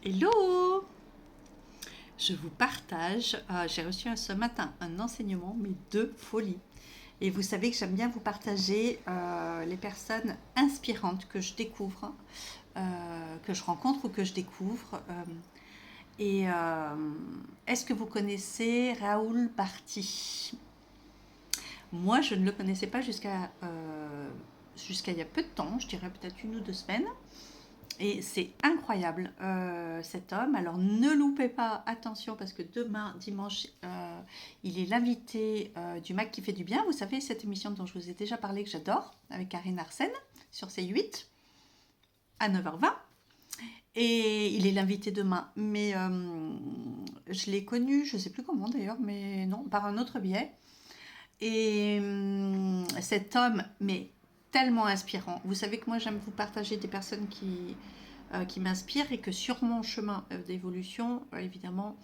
Hello! Je vous partage, j'ai reçu ce matin un enseignement, mais de folie. Et vous savez que j'aime bien vous partager les personnes inspirantes que je découvre, que je rencontre ou que je découvre. Et est-ce que vous connaissez Raoul Barty? Moi, je ne le connaissais pas jusqu'à il y a peu de temps, je dirais peut-être 1 ou 2 semaines. Et c'est incroyable, cet homme. Alors ne loupez pas, attention, parce que demain, dimanche, il est l'invité du Mac qui fait du bien. Vous savez, cette émission dont je vous ai déjà parlé, que j'adore, avec Karine Arsène, sur C8, à 9h20. Et il est l'invité demain. Mais je l'ai connu, je ne sais plus comment d'ailleurs, mais non, par un autre biais. Et cet homme, mais tellement inspirant. Vous savez que moi, j'aime vous partager des personnes qui m'inspirent et que sur mon chemin d'évolution, évidemment,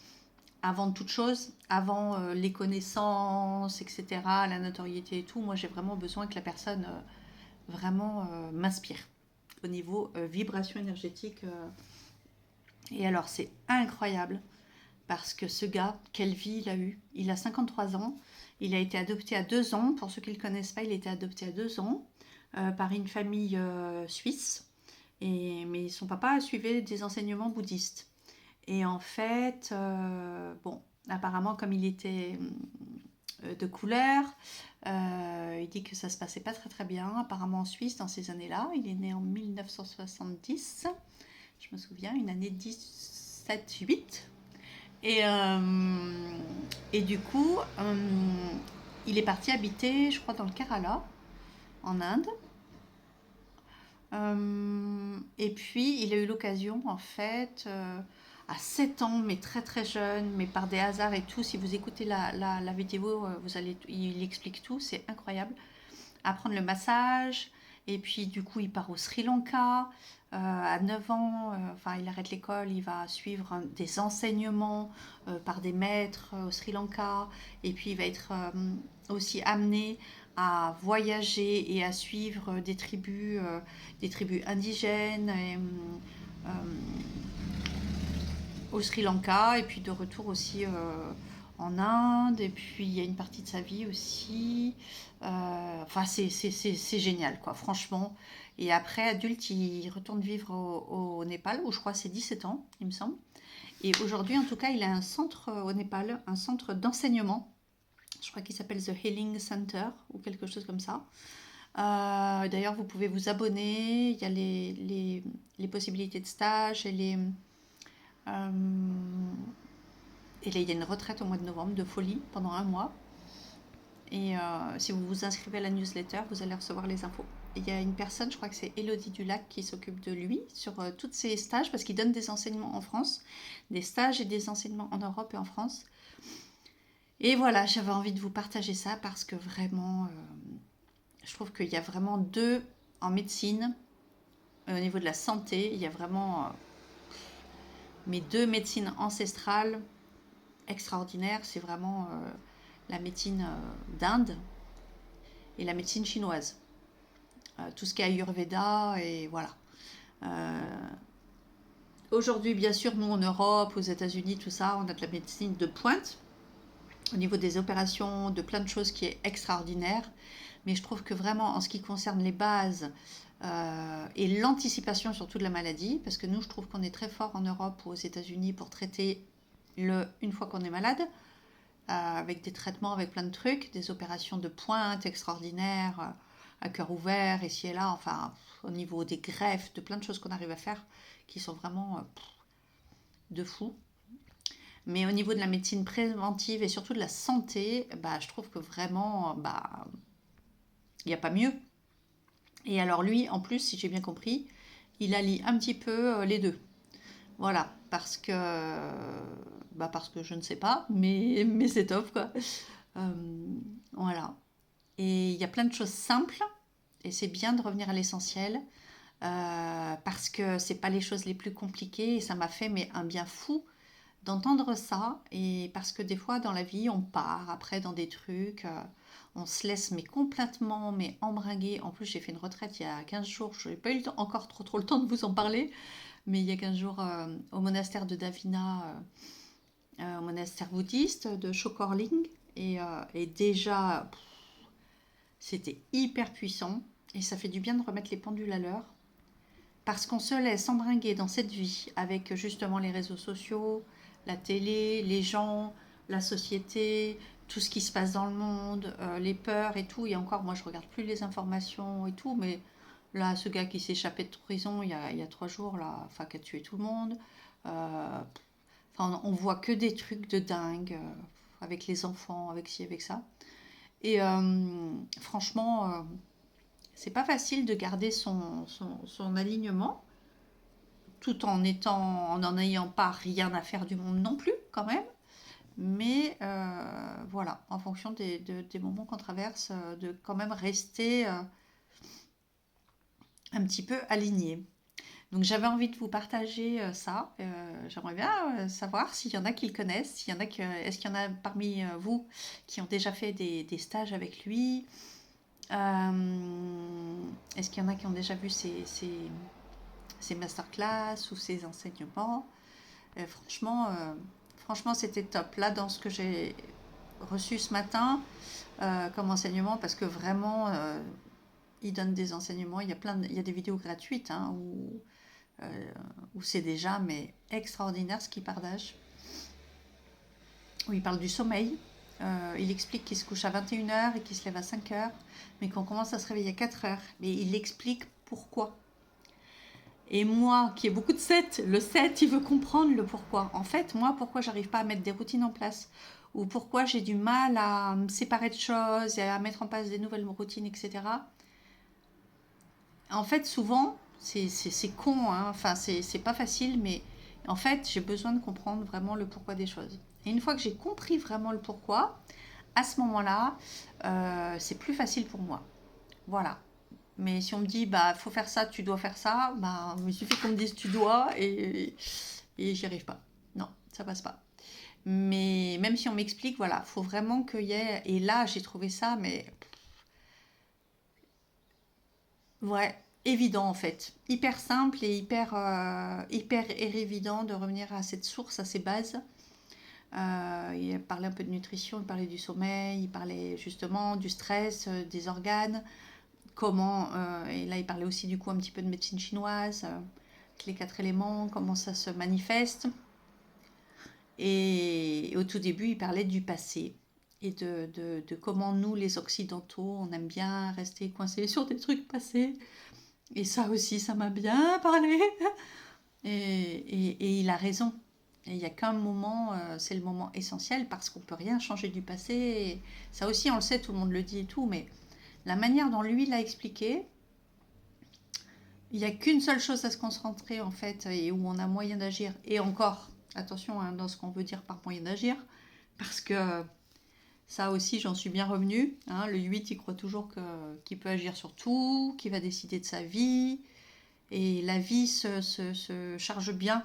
avant toute chose, avant les connaissances, etc., la notoriété et tout, moi j'ai vraiment besoin que la personne vraiment m'inspire au niveau vibration énergétique. Et alors c'est incroyable parce que ce gars, quelle vie il a eu. Il a 53 ans, il a été adopté à 2 ans. Pour ceux qui ne le connaissent pas, il a été adopté à 2 ans par une famille suisse. Mais son papa suivait des enseignements bouddhistes. Et en fait, bon, apparemment, comme il était de couleur, il dit que ça se passait pas très très bien, apparemment en Suisse dans ces années-là. Il est né en 1970, je me souviens, une année 17-8. Et, et du coup, il est parti habiter, je crois, dans le Kerala, en Inde. Et puis, il a eu l'occasion, en fait, à 7 ans, mais très très jeune, mais par des hasards et tout, si vous écoutez la vidéo, il explique tout, c'est incroyable. Apprendre le massage, et puis du coup, il part au Sri Lanka. À 9 ans, enfin, il arrête l'école, il va suivre des enseignements par des maîtres au Sri Lanka, et puis il va être aussi amené à voyager et à suivre des tribus indigènes au Sri Lanka, et puis de retour aussi en Inde, et puis il y a une partie de sa vie aussi. Enfin, c'est génial, quoi, franchement. Et après, adulte, il retourne vivre au Népal, où je crois c'est 17 ans, il me semble. Et aujourd'hui, en tout cas, il a un centre au Népal, un centre d'enseignement. Je crois qu'il s'appelle The Healing Center ou quelque chose comme ça. D'ailleurs, vous pouvez vous abonner. Il y a les possibilités de stage euh, et là, il y a une retraite au mois de novembre de folie pendant 1 mois. Et si vous vous inscrivez à la newsletter, vous allez recevoir les infos. Et il y a une personne, je crois que c'est Elodie Dulac, qui s'occupe de lui sur tous ses stages, parce qu'il donne des enseignements en France, des stages et des enseignements en Europe et en France. Et voilà, j'avais envie de vous partager ça parce que vraiment, je trouve qu'il y a vraiment deux en médecine, au niveau de la santé, il y a vraiment mes deux médecines ancestrales extraordinaires. C'est vraiment la médecine d'Inde et la médecine chinoise. Tout ce qui est Ayurveda et voilà. Euh, Aujourd'hui, bien sûr, nous en Europe, aux États-Unis, tout ça, on a de la médecine de pointe au niveau des opérations, de plein de choses qui est extraordinaire. Mais je trouve que vraiment, en ce qui concerne les bases et l'anticipation surtout de la maladie, parce que nous, je trouve qu'on est très fort en Europe ou aux États-Unis pour traiter une fois qu'on est malade, avec des traitements, avec plein de trucs, des opérations de pointe extraordinaires, à cœur ouvert, ici et là, enfin, au niveau des greffes, de plein de choses qu'on arrive à faire qui sont vraiment de fou. Mais au niveau de la médecine préventive et surtout de la santé, bah, je trouve que vraiment, bah, il n'y a pas mieux. Et alors lui, en plus, si j'ai bien compris, il allie un petit peu les deux. Voilà, parce que je ne sais pas, mais c'est top, quoi. Voilà. Et il y a plein de choses simples, et c'est bien de revenir à l'essentiel, parce que c'est pas les choses les plus compliquées, et ça m'a fait mais un bien fou d'entendre ça, et parce que des fois dans la vie on part après dans des trucs, on se laisse mais complètement mais embringuer. En plus j'ai fait une retraite il y a 15 jours, je n'ai pas eu encore trop le temps de vous en parler, mais il y a 15 jours au monastère de Davina, au monastère bouddhiste de Chokorling. Et déjà, c'était hyper puissant. Et ça fait du bien de remettre les pendules à l'heure. Parce qu'on se laisse embringuer dans cette vie avec justement les réseaux sociaux, la télé, les gens, la société, tout ce qui se passe dans le monde, les peurs et tout. Et encore, moi, je regarde plus les informations et tout, mais là, ce gars qui s'est échappé de prison il y a 3 jours, là, enfin, qui a tué tout le monde. Enfin, on voit que des trucs de dingue avec les enfants, avec ci, avec ça. Et franchement, c'est pas facile de garder son alignement tout en n'en ayant pas rien à faire du monde non plus, quand même. Mais voilà, en fonction des moments qu'on traverse, de quand même rester un petit peu aligné. Donc j'avais envie de vous partager ça. J'aimerais bien savoir s'il y en a qui le connaissent, s'il y en a est-ce qu'il y en a parmi vous qui ont déjà fait des stages avec lui. Est-ce qu'il y en a qui ont déjà vu ses masterclass ou ses enseignements? Franchement, c'était top. Là, dans ce que j'ai reçu ce matin comme enseignement, parce que vraiment, il donne des enseignements. Il y a des vidéos gratuites hein, où c'est déjà mais extraordinaire ce qu'il partage. Où il parle du sommeil. Il explique qu'il se couche à 21h et qu'il se lève à 5h, mais qu'on commence à se réveiller à 4h. Mais il explique pourquoi. Et moi, qui ai beaucoup de 7, le 7, il veut comprendre le pourquoi. En fait, moi, pourquoi j'arrive pas à mettre des routines en place, ou pourquoi j'ai du mal à me séparer de choses et à mettre en place des nouvelles routines, etc. En fait, souvent, c'est con, hein. Enfin, c'est pas facile, mais en fait, j'ai besoin de comprendre vraiment le pourquoi des choses. Et une fois que j'ai compris vraiment le pourquoi, à ce moment-là, c'est plus facile pour moi. Voilà. Mais si on me dit, bah, faut faire ça, tu dois faire ça, bah, il suffit qu'on me dise tu dois et j'y arrive pas. Non, ça passe pas. Mais même si on m'explique, voilà, faut vraiment qu'il y ait. Et là, j'ai trouvé ça, mais ouais, évident en fait. Hyper simple et hyper évident de revenir à cette source, à ces bases. Il parlait un peu de nutrition, il parlait du sommeil, il parlait justement du stress, des organes. Comment, et là il parlait aussi du coup un petit peu de médecine chinoise, les 4 éléments, comment ça se manifeste. Et au tout début, il parlait du passé et de comment nous, les Occidentaux, on aime bien rester coincés sur des trucs passés. Et ça aussi, ça m'a bien parlé. Et il a raison. Et il n'y a qu'un moment, c'est le moment essentiel parce qu'on ne peut rien changer du passé. Et ça aussi, on le sait, tout le monde le dit et tout, mais la manière dont lui l'a expliqué, il n'y a qu'une seule chose à se concentrer en fait et où on a moyen d'agir. Et encore, attention hein, dans ce qu'on veut dire par moyen d'agir, parce que ça aussi j'en suis bien revenue. Hein, le 8 il croit toujours qu'il peut agir sur tout, qu'il va décider de sa vie. Et la vie se charge bien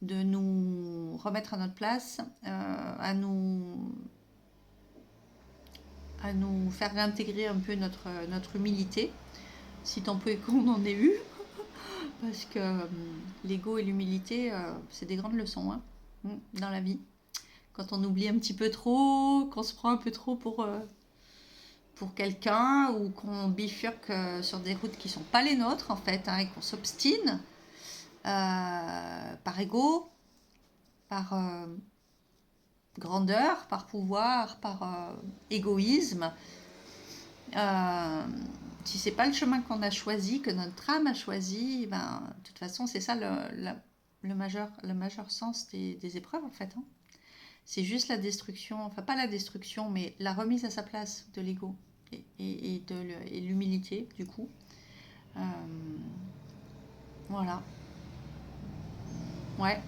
de nous remettre à notre place, à nous faire réintégrer un peu notre humilité, si tant peu qu'on en ait eu. Parce que l'ego et l'humilité, c'est des grandes leçons hein, dans la vie. Quand on oublie un petit peu trop, qu'on se prend un peu trop pour quelqu'un, ou qu'on bifurque sur des routes qui ne sont pas les nôtres, en fait, hein, et qu'on s'obstine par ego, par grandeur, par pouvoir, par égoïsme. Si c'est pas le chemin qu'on a choisi, que notre âme a choisi, ben, de toute façon, c'est ça le majeur sens des épreuves, en fait. Hein. C'est juste la destruction, enfin pas la destruction, mais la remise à sa place de l'ego et l'humilité, du coup. Voilà. Ouais.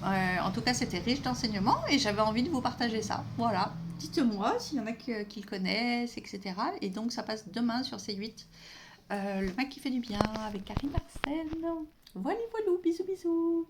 En tout cas, c'était riche d'enseignements et j'avais envie de vous partager ça. Voilà. Dites-moi s'il y en a qui le connaissent, etc. Et donc, ça passe demain sur C8. Le mec qui fait du bien avec Karine Marcel. Voilà, voilà, bisous, bisous.